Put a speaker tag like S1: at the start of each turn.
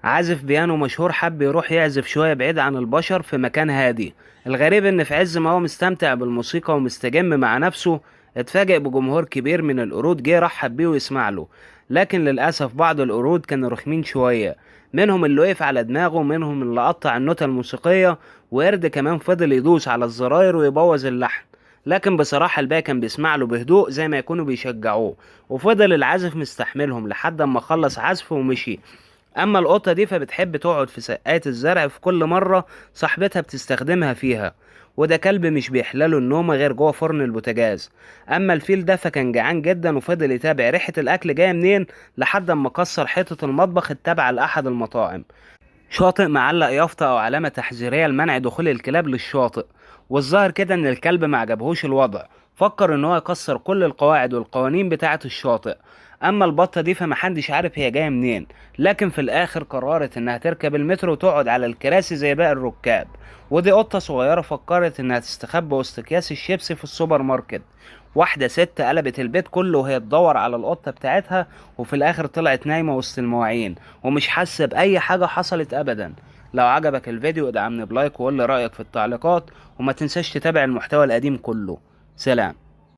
S1: عازف بيانو مشهور حب يروح يعزف شوية بعيد عن البشر في مكان هادي. الغريب ان في عز ما هو مستمتع بالموسيقى ومستجم مع نفسه، اتفاجئ بجمهور كبير من القرود جه رحب بيه ويسمع له. لكن للأسف بعض القرود كانوا رخمين شوية، منهم اللي وقف على دماغه، منهم اللي قطع النوتة الموسيقية، وقرد كمان فضل يدوس على الزراير ويبوظ اللحن. لكن بصراحة الباقي كان بيسمع له بهدوء زي ما يكونوا بيشجعوه، وفضل العازف مستحملهم لحد اما خلص عزفه ومشي. اما القطة دي فبتحب تقعد في سقاية الزرع في كل مرة صاحبتها بتستخدمها فيها. وده كلب مش بيحلاله النوم غير جوه فرن البوتاجاز. اما الفيل ده فكان جعان جدا وفضل يتابع ريحة الاكل جاية منين لحد اما كسر حيطة المطبخ التابعة لاحد المطاعم. شاطئ معلق يافطة او علامة تحذيرية لمنع دخول الكلاب للشاطئ. والظاهر كده ان الكلب ما عجبهوش الوضع، فكر ان هو يكسر كل القواعد والقوانين بتاعة الشاطئ. اما البطة دي فمحدش عارف هي جاية منين، لكن في الاخر قررت انها تركب المترو وتقعد على الكراسي زي باقي الركاب. ودي قطة صغيرة فكرت انها تستخبى وسط اكياس الشيبسي في السوبر ماركت. واحدة ست قلبت البيت كله وهي تدور على القطة بتاعتها، وفي الاخر طلعت نايمة وسط المواعين ومش حاسة بأي حاجة حصلت أبدا. لو عجبك الفيديو ادعمني بلايك وقول لي رأيك في التعليقات، وما تنساش تتابع المحتوى القديم كله. سلام.